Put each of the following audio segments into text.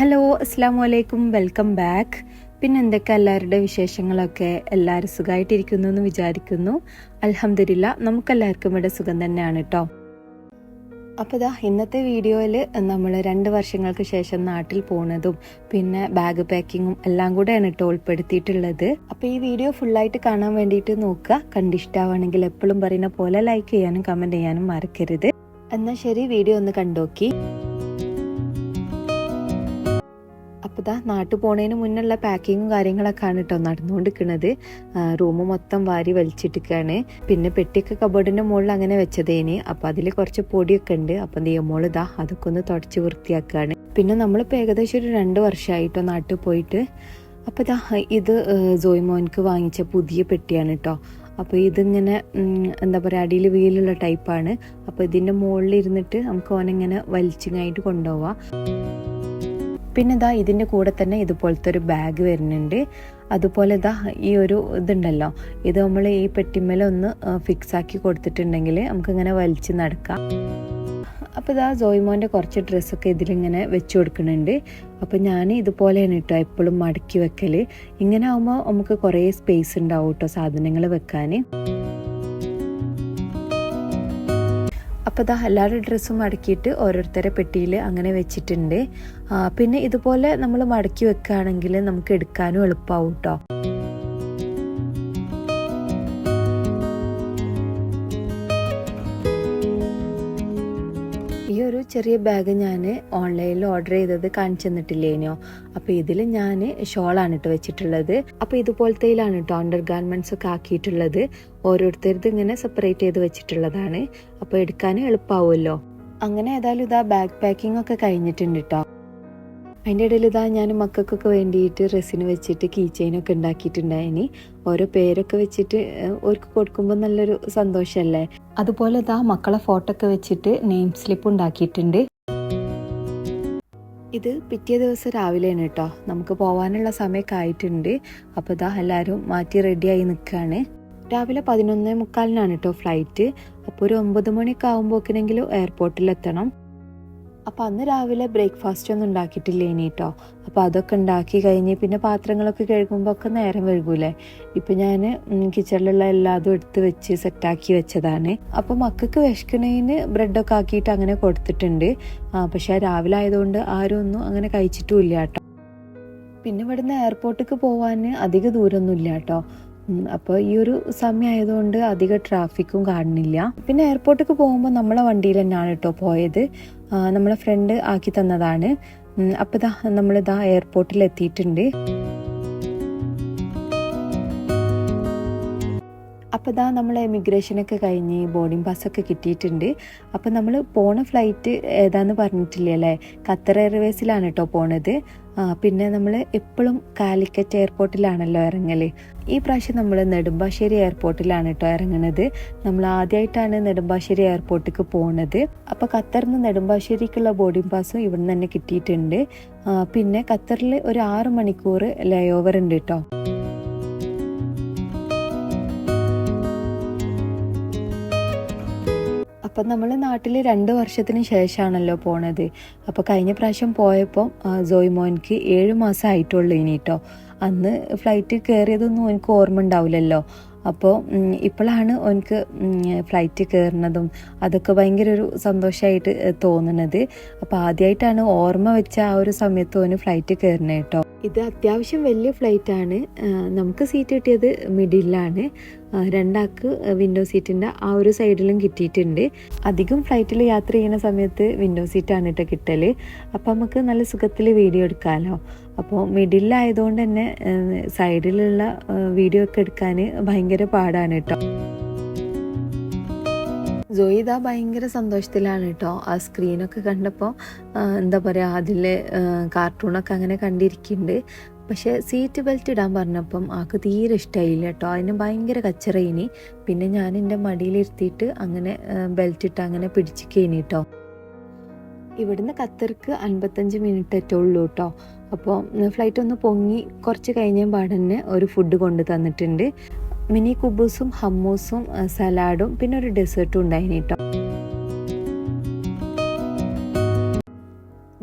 Hello, അസ്സലാമു അലൈക്കും, welcome back. പിന്നെ എന്തൊക്കെ എല്ലാവരുടെ വിശേഷങ്ങളൊക്കെ? എല്ലാവരും സുഖമായിട്ടിരിക്കുന്നു എന്ന് വിചാരിക്കുന്നു. അൽഹംദുലില്ലാ, നമുക്കെല്ലാവർക്കും ഇവിടെ സുഖം തന്നെയാണ് കേട്ടോ. അപ്പോൾ ഇന്നത്തെ വീഡിയോയിൽ നമ്മൾ 2 വർഷങ്ങൾക്ക് ശേഷം നാട്ടിൽ പോകുന്നതും പിന്നെ ബാഗ് പാക്കിങ്ങും എല്ലാം കൂടെയാണ് കേട്ടോ ഉൾപ്പെടുത്തിയിട്ടുള്ളത്. അപ്പോൾ ഈ വീഡിയോ ഫുള്ളായിട്ട് കാണാൻ വേണ്ടിയിട്ട് നോക്കുക. കണ്ടിഷ്ടാവുകയാണെങ്കിൽ എപ്പോഴും പറയുന്ന പോലെ ലൈക്ക് ചെയ്യാനും കമൻറ്റ് ചെയ്യാനും മറക്കരുത്. എന്നാൽ ശരി, വീഡിയോ ഒന്ന് കണ്ടോക്കി. അപ്പോൾ നാട്ടിൽ പോണതിന് മുന്നുള്ള പാക്കിങ്ങും കാര്യങ്ങളൊക്കെയാണ് കേട്ടോ നടന്നുകൊണ്ടിരിക്കുന്നത്. റൂം മൊത്തം വാരി വലിച്ചിട്ടിരിക്കുകയാണ്. പിന്നെ പെട്ടിയൊക്കെ കബോർഡിൻ്റെ മുകളിൽ അങ്ങനെ വെച്ചതേന്. അപ്പോൾ അതിൽ കുറച്ച് പൊടിയൊക്കെ ഉണ്ട്. അപ്പം മോൾ അതൊക്കെ ഒന്ന് തുടച്ച് വൃത്തിയാക്കുകയാണ്. പിന്നെ നമ്മളിപ്പോൾ ഏകദേശം ഒരു 2 വർഷമായിട്ടോ നാട്ടിൽ പോയിട്ട്. അപ്പോൾ ഇത് ജോയ്മോൻക്ക് വാങ്ങിച്ച പുതിയ പെട്ടിയാണ് കേട്ടോ. അപ്പോൾ ഇതിങ്ങനെ എന്താ പറയുക, അടിയിൽ വീലുള്ള ടൈപ്പാണ്. അപ്പോൾ ഇതിൻ്റെ മുകളിൽ ഇരുന്നിട്ട് നമുക്ക് ഓനിങ്ങനെ വലിച്ചിങ്ങായിട്ട് കൊണ്ടുപോവാം. പിന്നെ ഇതിൻ്റെ കൂടെ തന്നെ ഇതുപോലത്തെ ഒരു ബാഗ് വരുന്നുണ്ട്. അതുപോലെ ഈ ഒരു ഇതുണ്ടല്ലോ, ഇത് നമ്മൾ ഈ പെട്ടിമേലൊന്ന് ഫിക്സ് ആക്കി കൊടുത്തിട്ടുണ്ടെങ്കിൽ നമുക്കിങ്ങനെ വലിച്ച് നടക്കാം. അപ്പോൾ ജോയ്മോൻ്റെ കുറച്ച് ഡ്രസ്സൊക്കെ ഇതിലിങ്ങനെ വെച്ച് കൊടുക്കുന്നുണ്ട്. അപ്പോൾ ഞാൻ ഇതുപോലെയാണ് കേട്ടോ എപ്പോഴും മടക്കി വെക്കൽ. ഇങ്ങനെ ആകുമ്പോൾ നമുക്ക് കുറേ സ്പേസ് ഉണ്ടാവും കേട്ടോ സാധനങ്ങൾ വെക്കാൻ. അപ്പോൾ എല്ലാവരുടെ ഡ്രസ്സും മടക്കിയിട്ട് ഓരോരുത്തരെ പെട്ടിയിൽ അങ്ങനെ വെച്ചിട്ടുണ്ട്. പിന്നെ ഇതുപോലെ നമ്മൾ മടക്കി വെക്കുകയാണെങ്കിൽ നമുക്ക് എടുക്കാനും എളുപ്പമാവും കേട്ടോ. ഈ ഒരു ചെറിയ ബാഗ് ഞാൻ ഓൺലൈനിൽ ഓർഡർ ചെയ്തത് കാണിച്ചു തന്നിട്ടില്ലേനോ. അപ്പോൾ ഇതിൽ ഞാൻ ഷോളാണ് കേട്ടോ വെച്ചിട്ടുള്ളത്. അപ്പോൾ ഇതുപോലത്തേലാണ് കേട്ടോ അണ്ടർ ഗാർമെൻറ്റ്സ് ഒക്കെ ആക്കിയിട്ടുള്ളത്. ഓരോരുത്തരത് ഇങ്ങനെ സെപ്പറേറ്റ് ചെയ്ത് വെച്ചിട്ടുള്ളതാണ്. അപ്പോൾ എടുക്കാനും എളുപ്പമാവുമല്ലോ. അങ്ങനെ ഏതായാലും ബാഗ് പാക്കിംഗ് ഒക്കെ കഴിഞ്ഞിട്ടുണ്ട് കേട്ടോ. അതിൻ്റെ ഇടയിൽ ഞാൻ മക്കൾക്കൊക്കെ വേണ്ടിയിട്ട് റെസിന് വെച്ചിട്ട് കീ ചെയിനൊക്കെ ഉണ്ടാക്കിയിട്ടുണ്ടായിനി. ഓരോ പേരൊക്കെ വെച്ചിട്ട് അവർക്ക് കൊടുക്കുമ്പോൾ നല്ലൊരു സന്തോഷമല്ലേ. അതുപോലെ മക്കളെ ഫോട്ടോ ഒക്കെ വെച്ചിട്ട് നെയിം സ്ലിപ്പ് ഉണ്ടാക്കിയിട്ടുണ്ട്. ഇത് പിറ്റേ ദിവസം രാവിലെയാണ് കേട്ടോ. നമുക്ക് പോകാനുള്ള സമയമൊക്കെ ആയിട്ടുണ്ട്. അപ്പോൾ എല്ലാവരും മാറ്റി റെഡിയായി നിൽക്കുകയാണ്. രാവിലെ 11:45 കേട്ടോ ഫ്ലൈറ്റ്. അപ്പോൾ ഒരു 9 മണിയൊക്കെ ആകുമ്പോഴേക്കെങ്കിലും എയർപോർട്ടിലെത്തണം. അപ്പോൾ അന്ന് രാവിലെ ബ്രേക്ക്ഫാസ്റ്റ് ഒന്നും ഉണ്ടാക്കിയിട്ടില്ല ഇനി കേട്ടോ. അപ്പോൾ അതൊക്കെ ഉണ്ടാക്കി കഴിഞ്ഞ് പിന്നെ പാത്രങ്ങളൊക്കെ കഴുകുമ്പോൾ ഒക്കെ നേരം വൈകൂലേ. ഇപ്പം ഞാൻ കിച്ചണിലുള്ള എല്ലാതും എടുത്ത് വെച്ച് സെറ്റാക്കി വെച്ചതാണ്. അപ്പോൾ മക്കൾക്ക് വിശക്കണതിന് ബ്രെഡൊക്കെ ആക്കിയിട്ട് അങ്ങനെ കൊടുത്തിട്ടുണ്ട്. പക്ഷേ രാവിലെ ആയതുകൊണ്ട് ആരും ഒന്നും അങ്ങനെ കഴിച്ചിട്ടുമില്ല കേട്ടോ. പിന്നെ ഇവിടുന്ന് എയർപോർട്ടിലേക്ക് പോകാൻ അധിക ദൂരമൊന്നുമില്ല കേട്ടോ. അപ്പോൾ ഈ ഒരു സമയമായതുകൊണ്ട് അധികം ട്രാഫിക്കും കാണുന്നില്ല. പിന്നെ എയർപോർട്ടിലേക്ക് പോകുമ്പോൾ നമ്മളെ വണ്ടിയിൽ തന്നെയാണ് കേട്ടോ പോയത്. നമ്മളെ ഫ്രണ്ട് ആക്കി തന്നതാണ്. അപ്പോൾ നമ്മളിതാ എയർപോർട്ടിൽ എത്തിയിട്ടുണ്ട്. അപ്പോൾ നമ്മൾ എമിഗ്രേഷനൊക്കെ കഴിഞ്ഞ് ബോർഡിംഗ് പാസ്സൊക്കെ കിട്ടിയിട്ടുണ്ട്. അപ്പോൾ നമ്മൾ പോണ ഫ്ലൈറ്റ് ഏതാന്ന് പറഞ്ഞിട്ടില്ല അല്ലേ. ഖത്തർ എയർവേസിലാണ് കേട്ടോ പോണത്. പിന്നെ നമ്മൾ എപ്പോഴും കാലിക്കറ്റ് എയർപോർട്ടിലാണല്ലോ ഇറങ്ങൽ. ഈ പ്രാവശ്യം നമ്മൾ നെടുമ്പാശ്ശേരി എയർപോർട്ടിലാണ് കേട്ടോ ഇറങ്ങുന്നത്. നമ്മൾ ആദ്യമായിട്ടാണ് നെടുമ്പാശ്ശേരി എയർപോർട്ടിലേക്ക് പോകുന്നത്. അപ്പോൾ ഖത്തറിൽ നിന്ന് നെടുമ്പാശ്ശേരിക്കുള്ള ബോർഡിംഗ് പാസ്സും ഇവിടുന്ന് തന്നെ കിട്ടിയിട്ടുണ്ട്. പിന്നെ ഖത്തറിൽ ഒരു 6 മണിക്കൂർ ലേ ഓവർ ഉണ്ട് കേട്ടോ. അപ്പം നമ്മൾ നാട്ടിൽ 2 വർഷത്തിന് ശേഷമാണല്ലോ പോണത്. അപ്പോൾ കഴിഞ്ഞ പ്രാവശ്യം പോയപ്പോൾ ജോയ്മോൻക്ക് 7 മാസം ആയിട്ടുള്ളൂ ഇനി കേട്ടോ. അന്ന് ഫ്ലൈറ്റ് കയറിയതൊന്നും എനിക്ക് ഓർമ്മ ഉണ്ടാവില്ലല്ലോ. അപ്പോൾ ഇപ്പോഴാണ് എനിക്ക് ഫ്ലൈറ്റ് കയറുന്നതും അതൊക്കെ ഭയങ്കര ഒരു സന്തോഷമായിട്ട് തോന്നുന്നത്. അപ്പോൾ ആദ്യമായിട്ടാണ് ഓർമ്മ വെച്ച ആ ഒരു സമയത്ത് ഓന് ഫ്ലൈറ്റ് കയറുന്നത് കേട്ടോ. ഇത് അത്യാവശ്യം വലിയ ഫ്ലൈറ്റാണ്. നമുക്ക് സീറ്റ് കിട്ടിയത് മിഡിലാണ്. 2 ആൾക്ക് വിൻഡോ സീറ്റിൻ്റെ ആ ഒരു സൈഡിലും കിട്ടിയിട്ടുണ്ട്. അധികം ഫ്ലൈറ്റിൽ യാത്ര ചെയ്യുന്ന സമയത്ത് വിൻഡോ സീറ്റാണ് കേട്ടോ കിട്ടൽ. അപ്പോൾ നമുക്ക് നല്ല സുഖത്തിൽ വീഡിയോ എടുക്കാമല്ലോ. അപ്പോൾ മിഡിലായതുകൊണ്ട് തന്നെ സൈഡിലുള്ള വീഡിയോ ഒക്കെ എടുക്കാൻ ഭയങ്കര പാടാണ് കേട്ടോ. ജോയി ഭയങ്കര സന്തോഷത്തിലാണ് കേട്ടോ. ആ സ്ക്രീനൊക്കെ കണ്ടപ്പോൾ എന്താ പറയുക, അതിൽ കാർട്ടൂണൊക്കെ അങ്ങനെ കണ്ടിരിക്കുന്നുണ്ട്. പക്ഷേ സീറ്റ് ബെൽറ്റ് ഇടാൻ പറഞ്ഞപ്പം ആൾക്ക് തീരെ ഇഷ്ടമായില്ല കേട്ടോ. അതിന് ഭയങ്കര കച്ചറയിനി. പിന്നെ ഞാൻ എൻ്റെ മടിയിലിരുത്തിയിട്ട് അങ്ങനെ ബെൽറ്റ് ഇട്ട് അങ്ങനെ പിടിച്ചിക്കേനി കേട്ടോ. ഇവിടുന്ന് ഖത്തർക്ക് 55 മിനിറ്റ് ഉള്ളൂ കേട്ടോ. അപ്പോൾ ഫ്ലൈറ്റ് ഒന്ന് പൊങ്ങി കുറച്ച് കഴിഞ്ഞ പാടന്നെ ഒരു ഫുഡ് കൊണ്ട് തന്നിട്ടുണ്ട്. മിനി കുബൂസും ഹമ്മൂസും സലാഡും പിന്നെ ഒരു ഡെസേർട്ടും ഉണ്ടായിന് കേട്ടോ.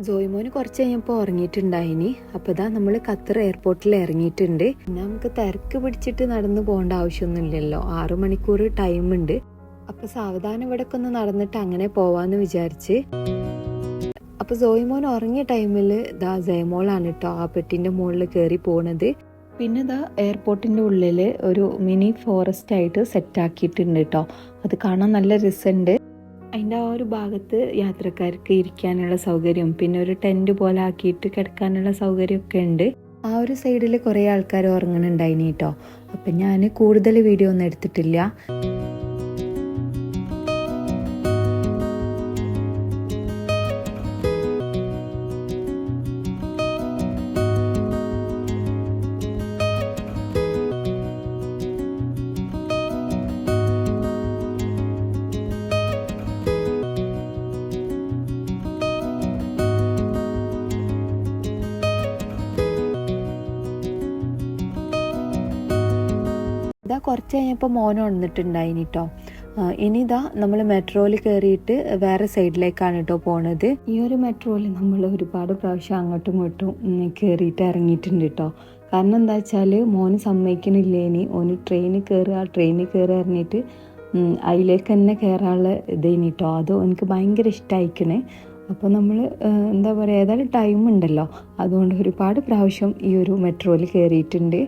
ജോയ്മോന് കുറച്ച് കഴിഞ്ഞപ്പോൾ ഉറങ്ങിയിട്ടുണ്ടായിനി. അപ്പോൾ ഇതാ നമ്മൾ ഖത്തർ എയർപോർട്ടിൽ ഇറങ്ങിയിട്ടുണ്ട്. പിന്നെ നമുക്ക് തിരക്ക് പിടിച്ചിട്ട് നടന്നു പോകേണ്ട ആവശ്യമൊന്നുമില്ലല്ലോ, 6 മണിക്കൂർ ടൈമുണ്ട്. അപ്പോൾ സാവധാനം ഇവിടേക്ക് ഒന്ന് നടന്നിട്ട് അങ്ങനെ പോവാന്ന് വിചാരിച്ച്. അപ്പോൾ ജോയ്മോൻ ഉറങ്ങിയ ടൈമിൽ ഇതാ ജയമോളാണ് കേട്ടോ ആ പെട്ടിൻ്റെ മുകളിൽ കയറി പോണത്. പിന്നെ ഇതാ എയർപോർട്ടിൻ്റെ ഉള്ളിൽ ഒരു മിനി ഫോറസ്റ്റ് ആയിട്ട് സെറ്റാക്കിയിട്ടുണ്ട് കേട്ടോ. അത് കാണാൻ നല്ല രസമുണ്ട്. അതിൻ്റെ ആ ഒരു ഭാഗത്ത് യാത്രക്കാർക്ക് ഇരിക്കാനുള്ള സൗകര്യം, പിന്നെ ഒരു ടെൻറ്റ് പോലെ ആക്കിയിട്ട് കിടക്കാനുള്ള സൗകര്യമൊക്കെ ഉണ്ട്. ആ ഒരു സൈഡിൽ കുറേ ആൾക്കാർ ഉറങ്ങുന്നുണ്ടായിനി കേട്ടോ. അപ്പം ഞാൻ കൂടുതൽ വീഡിയോ ഒന്നും എടുത്തിട്ടില്ല. ഇതാ കുറച്ച് കഴിഞ്ഞപ്പോൾ മോൻ വന്നിട്ടുണ്ടായിനി കേട്ടോ. ഇനി ഇതാ നമ്മൾ മെട്രോയിൽ കയറിയിട്ട് വേറെ സൈഡിലേക്കാണ് കേട്ടോ പോണത്. ഈ ഒരു മെട്രോയിൽ നമ്മൾ ഒരുപാട് പ്രാവശ്യം അങ്ങോട്ടും ഇങ്ങോട്ടും കയറിയിട്ട് ഇറങ്ങിയിട്ടുണ്ട് കേട്ടോ. കാരണം എന്താ വെച്ചാൽ മോന് സമ്മതിക്കണില്ലേനി, ഓന് ട്രെയിനിൽ കയറുക ഇറങ്ങിയിട്ട് അതിലേക്ക് തന്നെ കയറാനുള്ള ഇതേനി കേട്ടോ. അത് എനിക്ക് ഭയങ്കര ഇഷ്ടമായിക്കണേ. അപ്പോൾ നമ്മൾ എന്താ പറയുക, ഏതായാലും ടൈം ഉണ്ടല്ലോ, അതുകൊണ്ട് ഒരുപാട് പ്രാവശ്യം ഈ ഒരു മെട്രോയിൽ കയറിയിട്ടുണ്ട്.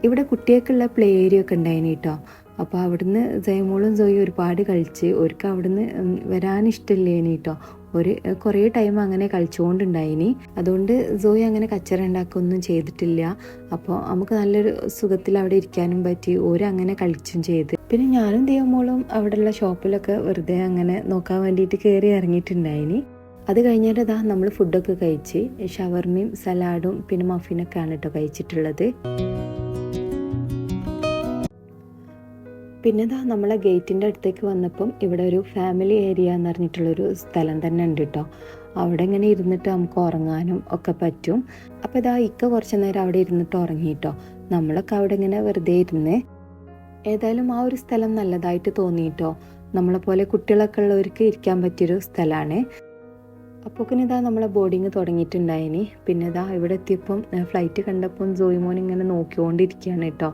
ഇവിടെ കുട്ടികൾക്കുള്ള പ്ലേ ഏരിയ ഒക്കെ ഉണ്ടായിന് കേട്ടോ. അപ്പോൾ അവിടുന്ന് ജയമോളും ജോയി ഒരുപാട് കളിച്ച്, അവർക്ക് അവിടുന്ന് വരാനിഷ്ടമില്ലേനി കേട്ടോ. കുറേ ടൈം അങ്ങനെ കളിച്ചുകൊണ്ടുണ്ടായിനി. അതുകൊണ്ട് ജോയി അങ്ങനെ കച്ചറ ഉണ്ടാക്കുകയൊന്നും ചെയ്തിട്ടില്ല. അപ്പോൾ നമുക്ക് നല്ലൊരു സുഖത്തിൽ അവിടെ ഇരിക്കാനും പറ്റി. അങ്ങനെ കളിച്ചും ചെയ്ത്. പിന്നെ ഞാനും ജയമോളും അവിടെയുള്ള ഷോപ്പിലൊക്കെ വെറുതെ അങ്ങനെ നോക്കാൻ വേണ്ടിയിട്ട് കയറി ഇറങ്ങിയിട്ടുണ്ടായിനി. അത് കഴിഞ്ഞിട്ട് ഇതാ നമ്മൾ ഫുഡൊക്കെ കഴിച്ച് ഷവർമയും സലാഡും പിന്നെ മഫിനൊക്കെയാണ് കേട്ടോ കഴിച്ചിട്ടുള്ളത്. പിന്നെ ഇതാ നമ്മളെ ഗേറ്റിൻ്റെ അടുത്തേക്ക് വന്നപ്പം ഇവിടെ ഒരു ഫാമിലി ഏരിയ എന്ന് പറഞ്ഞിട്ടുള്ളൊരു സ്ഥലം തന്നെ ഉണ്ട് കേട്ടോ. അവിടെ ഇങ്ങനെ ഇരുന്നിട്ട് നമുക്ക് ഉറങ്ങാനും ഒക്കെ പറ്റും. അപ്പോൾ ഇതാ കുറച്ച് നേരം അവിടെ ഇരുന്നിട്ട് ഉറങ്ങി കേട്ടോ. നമ്മളൊക്കെ അവിടെ ഇങ്ങനെ വെറുതെ ഇരുന്ന്. ഏതായാലും ആ ഒരു സ്ഥലം നല്ലതായിട്ട് തോന്നിയിട്ടോ. നമ്മളെപ്പോലെ കുട്ടികളൊക്കെ ഉള്ളവർക്ക് ഇരിക്കാൻ പറ്റിയൊരു സ്ഥലമാണ്. അപ്പോൾ ഇതാ നമ്മളെ ബോർഡിങ് തുടങ്ങിയിട്ടുണ്ടായിനി. പിന്നെ ഇതാ ഇവിടെ എത്തിയപ്പം ഫ്ലൈറ്റ് കണ്ടപ്പം ജോയ്മോൻ ഇങ്ങനെ നോക്കിക്കൊണ്ടിരിക്കുകയാണ് കേട്ടോ.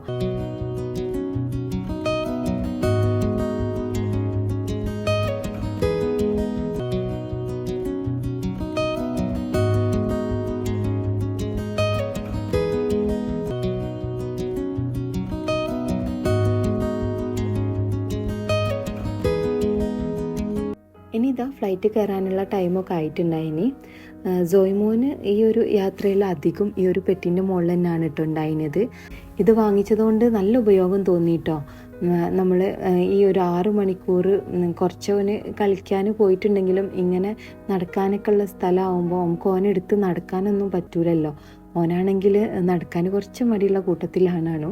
ഇനി ഇതാ ഫ്ലൈറ്റ് കയറാനുള്ള ടൈമൊക്കെ ആയിട്ടുണ്ടായിനി. ജോയ്മോന് ഈ ഒരു യാത്രയിൽ അധികം ഈ ഒരു പെട്ടിൻ്റെ മുകളിൽ തന്നെയാണ് കേട്ടോ ഉണ്ടായിരുന്നത്. ഇത് വാങ്ങിച്ചതുകൊണ്ട് നല്ല ഉപയോഗം തോന്നിയിട്ടോ. നമ്മൾ ഈ ഒരു 6 മണിക്കൂർ കുറച്ചവന് കളിക്കാൻ പോയിട്ടുണ്ടെങ്കിലും ഇങ്ങനെ നടക്കാനൊക്കെ ഉള്ള സ്ഥലമാകുമ്പോൾ നമുക്ക് ഓനെടുത്ത് നടക്കാനൊന്നും പറ്റൂലല്ലോ. ഓനാണെങ്കിൽ നടക്കാൻ കുറച്ച് മടിയുള്ള കൂട്ടത്തിലാണ്.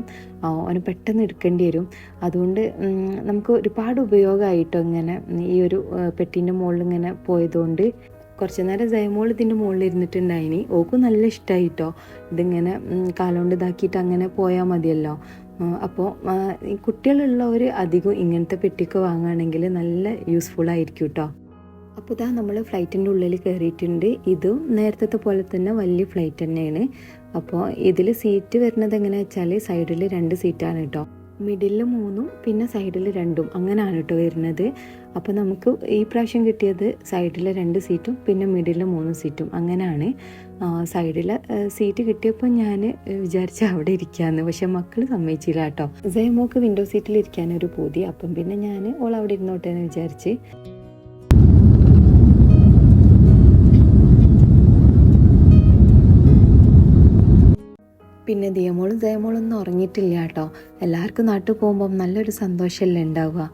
ഓന് പെട്ടെന്ന് എടുക്കേണ്ടി വരും. അതുകൊണ്ട് നമുക്ക് ഒരുപാട് ഉപയോഗമായിട്ടോ ഇങ്ങനെ ഈ ഒരു പെട്ടീൻ്റെ മുകളിൽ ഇങ്ങനെ പോയതുകൊണ്ട്. കുറച്ച് നേരം ജയമോൾ ഇതിൻ്റെ മുകളിൽ ഇരുന്നിട്ടുണ്ടായിനി. ഓക്കും നല്ല ഇഷ്ടമായിട്ടോ. ഇതിങ്ങനെ കാലുകൊണ്ട് ഇതാക്കിയിട്ട് അങ്ങനെ പോയാൽ മതിയല്ലോ. അപ്പോൾ ഈ കുട്ടികളുള്ളവർ അധികം ഇങ്ങനത്തെ പെട്ടിയൊക്കെ വാങ്ങുകയാണെങ്കിൽ നല്ല യൂസ്ഫുൾ ആയിരിക്കും കേട്ടോ. അപ്പോൾ ഇതാ നമ്മൾ ഫ്ലൈറ്റിൻ്റെ ഉള്ളിൽ കയറിയിട്ടുണ്ട്. ഇതും നേരത്തെ പോലെ തന്നെ വലിയ ഫ്ലൈറ്റ് തന്നെയാണ്. അപ്പോൾ ഇതിൽ സീറ്റ് വരുന്നത് എങ്ങനെയാ വെച്ചാൽ സൈഡിൽ 2 സീറ്റാണ് കേട്ടോ. മിഡിലിൽ 3 പിന്നെ സൈഡിൽ 2 അങ്ങനെയാണ് കേട്ടോ വരുന്നത്. അപ്പോൾ നമുക്ക് ഈ പ്രാവശ്യം കിട്ടിയത് സൈഡിൽ 2 സീറ്റും പിന്നെ മിഡിലിൽ 3 സീറ്റും അങ്ങനെയാണ്. സൈഡിൽ സീറ്റ് കിട്ടിയപ്പോൾ ഞാൻ വിചാരിച്ച അവിടെ ഇരിക്കാമെന്ന്, പക്ഷെ മക്കൾ സമ്മതിച്ചില്ല കേട്ടോ. ജയമോക്ക് വിൻഡോ സീറ്റിൽ ഇരിക്കാനൊരു പൂതി. അപ്പം പിന്നെ ഞാൻ ഓൾ അവിടെ ഇരുന്നോട്ടെ എന്ന് വിചാരിച്ച്. പിന്നെ ദിയമോളും ജയമോളൊന്നും ഉറങ്ങിയിട്ടില്ല കേട്ടോ. എല്ലാവർക്കും നാട്ടിൽ പോകുമ്പം നല്ലൊരു സന്തോഷമല്ലേ ഉണ്ടാവുക.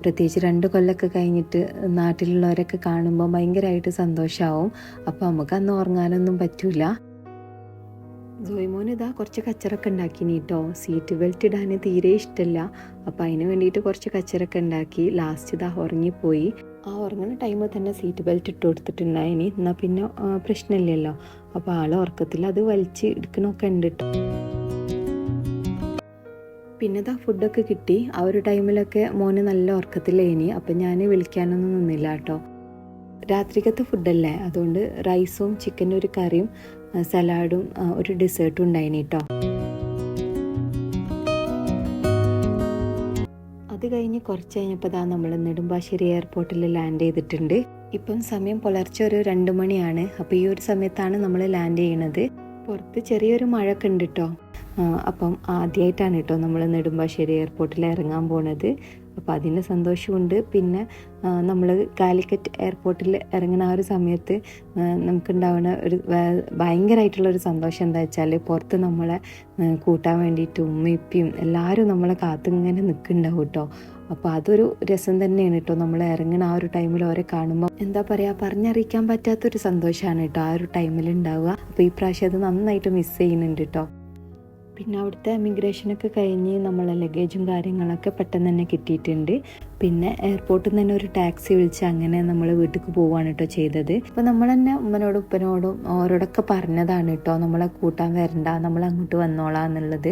പ്രത്യേകിച്ച് 2 കൊല്ലമൊക്കെ കഴിഞ്ഞിട്ട് നാട്ടിലുള്ളവരൊക്കെ കാണുമ്പോൾ ഭയങ്കരമായിട്ട് സന്തോഷമാവും. അപ്പോൾ നമുക്ക് അന്ന് ഉറങ്ങാനൊന്നും പറ്റൂല. ജോയ്മോൻ ഇതാ കുറച്ച് കച്ചറൊക്കെ ഉണ്ടാക്കിനി കേട്ടോ. സീറ്റ് ബെൽറ്റ് ഇടാൻ തീരെ ഇഷ്ടമല്ല. അപ്പോൾ അതിന് വേണ്ടിയിട്ട് കുറച്ച് കച്ചറൊക്കെ ഉണ്ടാക്കി. ലാസ്റ്റ് ഇതാ ഉറങ്ങിപ്പോയി. ആ ഉറങ്ങുന്ന ടൈമിൽ തന്നെ സീറ്റ് ബെൽറ്റ് ഇട്ട് കൊടുത്തിട്ടുണ്ടായിനി. എന്നാൽ പിന്നെ പ്രശ്നമില്ലല്ലോ. അപ്പോൾ ആൾ ഉറക്കത്തിൽ അത് വലിച്ച് എടുക്കണമൊക്കെ ഉണ്ട് കേട്ടോ. പിന്നെ ഇതാ ഫുഡൊക്കെ കിട്ടി. ആ ഒരു ടൈമിലൊക്കെ മോന് നല്ല ഉറക്കത്തിലേനി. അപ്പം ഞാൻ വിളിക്കാനൊന്നും നിന്നില്ല കേട്ടോ. രാത്രിക്കത്തെ ഫുഡല്ലേ, അതുകൊണ്ട് റൈസും ചിക്കൻ്റെ ഒരു കറിയും സലാഡും ഒരു ഡെസേർട്ടും ഉണ്ടായിനി കേട്ടോ. അത് കഴിഞ്ഞ് കുറച്ച് കഴിഞ്ഞപ്പോൾ നമ്മൾ നെടുമ്പാശ്ശേരി എയർപോർട്ടിൽ ലാൻഡ് ചെയ്തിട്ടുണ്ട്. ഇപ്പം സമയം പുലർച്ചെ ഒരു 2 മണിയാണ്. അപ്പോൾ ഈ ഒരു സമയത്താണ് നമ്മൾ ലാൻഡ് ചെയ്യണത്. പുറത്ത് ചെറിയൊരു മഴയൊക്കെ ഉണ്ട് കേട്ടോ. അപ്പം ആദ്യമായിട്ടാണ് കേട്ടോ നമ്മൾ നെടുമ്പാശ്ശേരി എയർപോർട്ടിൽ ഇറങ്ങാൻ പോണത്. അപ്പോൾ അതിന് സന്തോഷമുണ്ട്. പിന്നെ നമ്മൾ കാലിക്കറ്റ് എയർപോർട്ടിൽ ഇറങ്ങുന്ന ആ ഒരു സമയത്ത് നമുക്കുണ്ടാവുന്ന ഒരു ഭയങ്കരമായിട്ടുള്ളൊരു സന്തോഷം എന്താ വെച്ചാൽ, പുറത്ത് നമ്മളെ കൂട്ടാൻ വേണ്ടിയിട്ട് ഉമ്മയും ഇപ്പയും എല്ലാവരും നമ്മളെ കാത്തിങ്ങനെ നിൽക്കുന്നുണ്ടാവും കേട്ടോ. അപ്പോൾ അതൊരു രസം തന്നെയാണ് കേട്ടോ. നമ്മൾ ഇറങ്ങുന്ന ആ ഒരു ടൈമിൽ ഓരെ കാണുമ്പോൾ എന്താ പറയുക, പറഞ്ഞറിയിക്കാൻ പറ്റാത്തൊരു സന്തോഷമാണ് കേട്ടോ ആ ഒരു ടൈമിൽ ഉണ്ടാവുക. അപ്പോൾ ഈ പ്രാവശ്യം അത് നന്നായിട്ട് മിസ് ചെയ്യുന്നുണ്ട് കേട്ടോ. പിന്നെ അവിടുത്തെ ഇമിഗ്രേഷനൊക്കെ കഴിഞ്ഞ് നമ്മളെ ലഗേജും കാര്യങ്ങളൊക്കെ പെട്ടെന്ന് തന്നെ കിട്ടിയിട്ടുണ്ട്. പിന്നെ എയർപോർട്ടിൽ നിന്ന് തന്നെ ഒരു ടാക്സി വിളിച്ച് അങ്ങനെ നമ്മൾ വീട്ടിലേക്ക് പോവുകയാണ് കേട്ടോ ചെയ്തത്. അപ്പോൾ നമ്മൾ തന്നെ ഉമ്മനോടും ഉപ്പനോടും അവരോടൊക്കെ പറഞ്ഞതാണ് കേട്ടോ നമ്മളെ കൂട്ടാൻ വരണ്ട, നമ്മൾ അങ്ങോട്ട് വന്നോളാം എന്നുള്ളത്.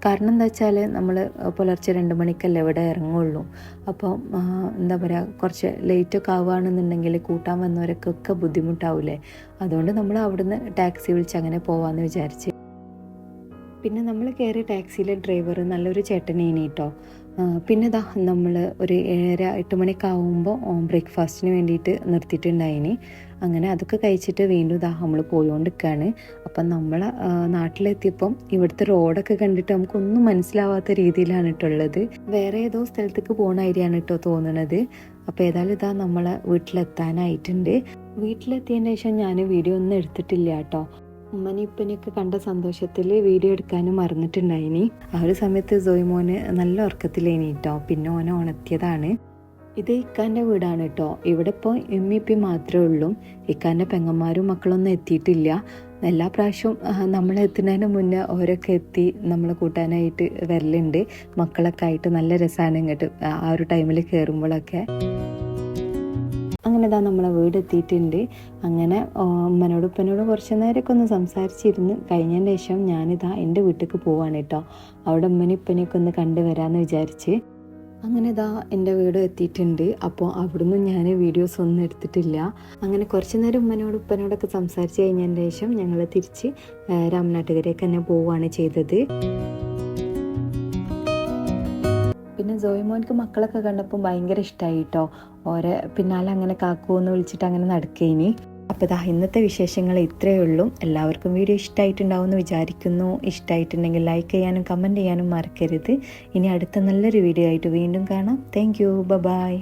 കാരണം എന്താ വെച്ചാൽ നമ്മൾ പുലർച്ചെ 2 മണിക്കല്ലേ ഇവിടെ ഇറങ്ങുള്ളൂ. അപ്പോൾ എന്താ പറയുക, കുറച്ച് ലേറ്റൊക്കെ ആവുകയാണെന്നുണ്ടെങ്കിൽ കൂട്ടാൻ വന്നവരൊക്കെ ബുദ്ധിമുട്ടാവില്ലേ. അതുകൊണ്ട് നമ്മൾ അവിടുന്ന് ടാക്സി വിളിച്ച് അങ്ങനെ പോവാമെന്ന് വിചാരിച്ച്. പിന്നെ നമ്മൾ കയറിയ ടാക്സിയിലെ ഡ്രൈവർ നല്ലൊരു ചേട്ടനേനി കേട്ടോ. പിന്നെ നമ്മൾ ഒരു 7-8 മണിയൊക്കെ ആകുമ്പോൾ ബ്രേക്ക്ഫാസ്റ്റിന് വേണ്ടിയിട്ട് നിർത്തിയിട്ടുണ്ടായിനി. അങ്ങനെ അതൊക്കെ കഴിച്ചിട്ട് വീണ്ടും നമ്മൾ പോയോണ്ടിരിക്കുകയാണ്. അപ്പം നമ്മളെ നാട്ടിലെത്തിയപ്പം ഇവിടുത്തെ റോഡൊക്കെ കണ്ടിട്ട് നമുക്കൊന്നും മനസ്സിലാവാത്ത രീതിയിലാണ് കേട്ടുള്ളത്. വേറെ ഏതോ സ്ഥലത്തേക്ക് പോകുന്ന ഐഡിയാണ് കേട്ടോ തോന്നുന്നത്. അപ്പോൾ ഏതായാലും നമ്മളെ വീട്ടിലെത്താനായിട്ടുണ്ട്. വീട്ടിലെത്തിയതിന് ശേഷം ഞാൻ വീഡിയോ ഒന്നും എടുത്തിട്ടില്ല കേട്ടോ. ഉമ്മനെ ഇപ്പനെയൊക്കെ കണ്ട സന്തോഷത്തിൽ വീഡിയോ എടുക്കാനും മറന്നിട്ടുണ്ടായിനി. ആ ഒരു സമയത്ത് സോയിമോന് നല്ല ഉറക്കത്തിലേനി കേട്ടോ. പിന്നെ ഓനെ ഉണർത്തിയതാണ്. ഇത് ഇക്കാൻ്റെ വീടാണ് കേട്ടോ. ഇവിടെ ഇപ്പോൾ ഇപ്പി മാത്രമേ ഉള്ളൂ. ഇക്കാൻ്റെ പെങ്ങന്മാരും മക്കളൊന്നും എത്തിയിട്ടില്ല. എല്ലാ പ്രാവശ്യവും നമ്മളെത്തുന്നതിന് മുന്നേ ഓരൊക്കെ എത്തി നമ്മളെ കൂട്ടാനായിട്ട് വരലുണ്ട്. മക്കളൊക്കെ ആയിട്ട് നല്ല രസമാണ് ഇങ്ങോട്ട് ആ ഒരു ടൈമിൽ കയറുമ്പോഴൊക്കെ. അങ്ങനെ നമ്മളെ വീട് എത്തിയിട്ടുണ്ട്. അങ്ങനെ ഉമ്മനോടും ഉപ്പനോടും കുറച്ച് നേരമൊക്കെ ഒന്ന് സംസാരിച്ചിരുന്ന് കഴിഞ്ഞതിന് ശേഷം ഞാനിതാ എൻ്റെ വീട്ടിലേക്ക് പോവാണ് കേട്ടോ. അവിടെ ഉമ്മനും ഉപ്പനെയൊക്കെ ഒന്ന് കണ്ടുവരാമെന്ന് വിചാരിച്ച്. അങ്ങനെ എൻ്റെ വീട് എത്തിയിട്ടുണ്ട്. അപ്പോൾ അവിടുന്ന് ഞാൻ വീഡിയോസ് ഒന്നും എടുത്തിട്ടില്ല. അങ്ങനെ കുറച്ച് നേരം ഉമ്മനോടും ഉപ്പനോടൊക്കെ സംസാരിച്ച് കഴിഞ്ഞതിന് ശേഷം ഞങ്ങൾ തിരിച്ച് രാമനാട്ടുകരേക്ക് തന്നെ പോവുകയാണ് ചെയ്തത്. പിന്നെ സോയിമോൻക്ക് മക്കളൊക്കെ കണ്ടപ്പോൾ ഭയങ്കര ഇഷ്ടമായി കേട്ടോ. ഓരെ പിന്നാലെ അങ്ങനെ കാക്കുമെന്ന് വിളിച്ചിട്ട് അങ്ങനെ നടക്കേനി. അപ്പോൾ ഇന്നത്തെ വിശേഷങ്ങൾ ഇത്രയേ ഉള്ളൂ. എല്ലാവർക്കും വീഡിയോ ഇഷ്ടമായിട്ടുണ്ടാവും എന്ന് വിചാരിക്കുന്നു. ഇഷ്ടമായിട്ടുണ്ടെങ്കിൽ ലൈക്ക് ചെയ്യാനും കമൻറ്റ് ചെയ്യാനും മറക്കരുത്. ഇനി അടുത്ത നല്ലൊരു വീഡിയോ ആയിട്ട് വീണ്ടും കാണാം. Thank you. ബൈ.